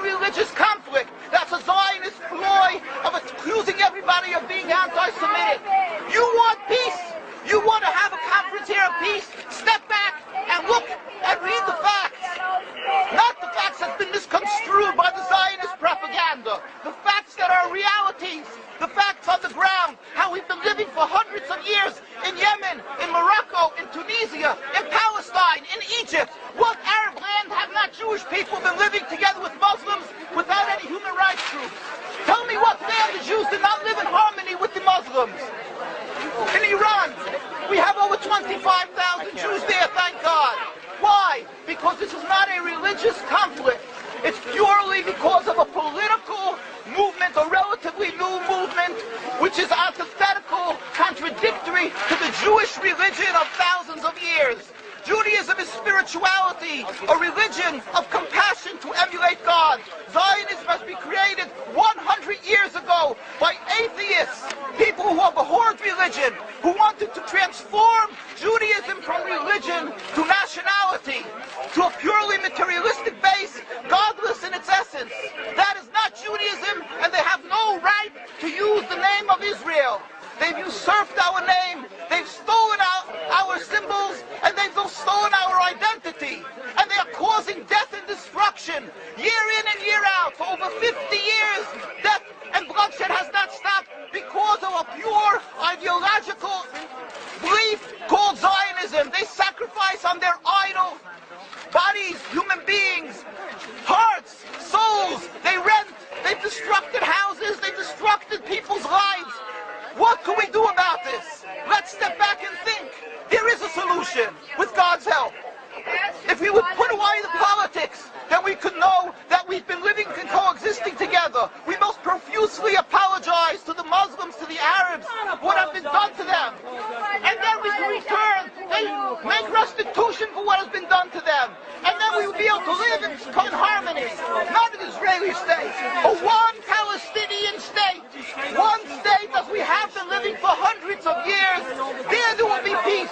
religious conflict. That's a Zionist ploy of accusing everybody of being anti-Semitic. You want peace? You want to have a conference here of peace? Step back and look and read the facts. Not the facts that's been misconstrued by the Zionist propaganda. The facts that are realities. The facts on the ground. How we've been living for hundreds of years in Yemen, in Morocco, in Tunisia, in Palestine, in Egypt. What Arab land have not Jewish people been living together with Muslims without any human rights groups? Tell me what land the Jews did not live in harmony with the Muslims. In Iran, we have over 25,000 Jews there, thank God. Why? Because this is not a religious conflict. It's purely because of a political movement, a relatively new movement, which is antithetical, contradictory to the Jewish religion of thousands of years. Judaism is spirituality, a religion of compassion to emulate God. Zionism must be created 100 years ago by atheists, people who have abhorred religion, who wanted to transform Judaism from religion to nationality, to a purely materialistic base, godless in its essence. That is not Judaism, and they have no right to use the name of Israel. They've usurped our name, they've stolen our symbols, and they've stolen our identity. And they are causing death and destruction, year in and year out. For over 50 years, death and bloodshed has not stopped because of a pure ideological belief called Zionism. They sacrifice on their idol bodies, human beings, hearts, souls. They rent, they've destructed houses, they've destructed people's lives. What can we do about this? Let's step back and think. There is a solution with God's help. If we would put away the politics, then we could know that we've been living and coexisting together. We most profusely apologize to the Muslims, to the Arabs, what has been done to them. And then we can return and make restitution for what has been done to them. And then we will be able to live in harmony. Not an Israeli state, a one Palestinian state. One state as we have been living for hundreds of years. There will be peace.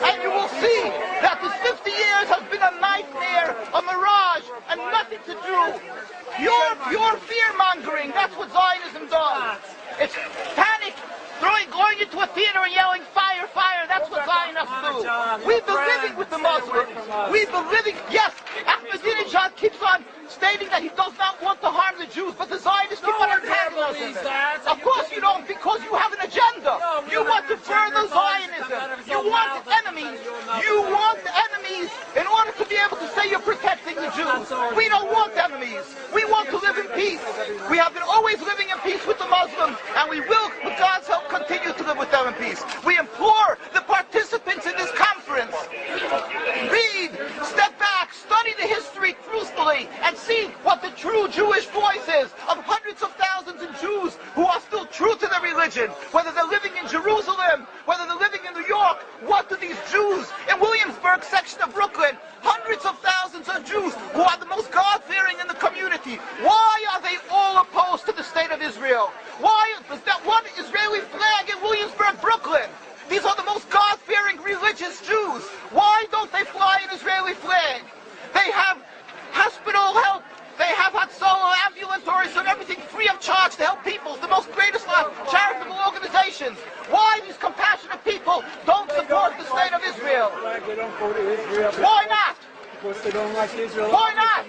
And you will see that this 50 years has been a nightmare, a mirage, and nothing to do. Pure fear-mongering, that's what Zionism does. It's panic, going into a theater and yelling, fire, fire, that's what Zionists do. We've been living with the Muslims. We've been living, yes, Ahmadinejad keeps on stating that he does not want to harm the Jews, but the Zionists keep on antagonizing them. Of course you don't, because you have an agenda. You want to further Zionism. You want enemies. You want enemies in order to be able to say you're protecting the Jews. We don't want enemies. We want to live in peace. We have been always living in peace with the Muslims, and we will, with God's help, continue to live with them in peace. We implore the participants in this conference, read, step back, study the history truthfully, and see what the true Jewish voice is of hundreds of thousands of Jews who are still true to their religion, whether they're living in Jerusalem, whether they're living in New York. What do these Jews in Williamsburg section of Brooklyn, hundreds of thousands of Jews who are the most God-fearing in the community, why are they all opposed to the state of Israel? Why is that one Israeli flag in Williamsburg, Brooklyn? These are the most God-fearing religious Jews. Why don't they fly an Israeli flag? They have hospital help. They have Hatzalah, ambulatories, and everything free of charge to help people. The most greatest charitable organizations. Why these compassionate people don't support the state of Israel? They don't go to Israel. Why not? Because they don't like Israel. Why not?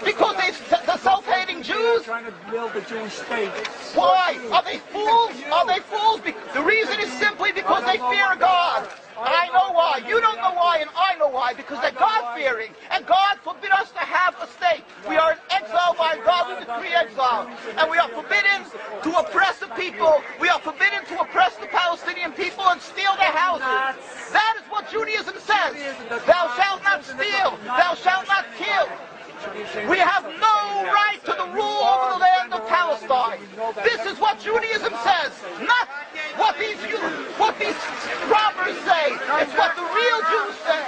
Because they're self-hating Jews? They're trying to build a Jewish state. Why? Are they fools? Are they fools? The reason is simply because they fear God. I know why. You don't know why, and I know why. Because they're God-fearing. And God forbid us to have a state. We are in exile by God. We decree exile. And we are forbidden to oppress the people. We are forbidden to oppress the Palestinian people and steal their houses. That is what Judaism says. Thou shalt not steal. Thou shalt not kill. We have no right to the rule over the land of Palestine. This is what Judaism says, not what these robbers say. It's what the real Jews say.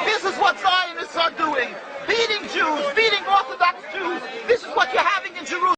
This is what Zionists are doing. Beating Jews, beating Orthodox Jews. This is what you're having in Jerusalem.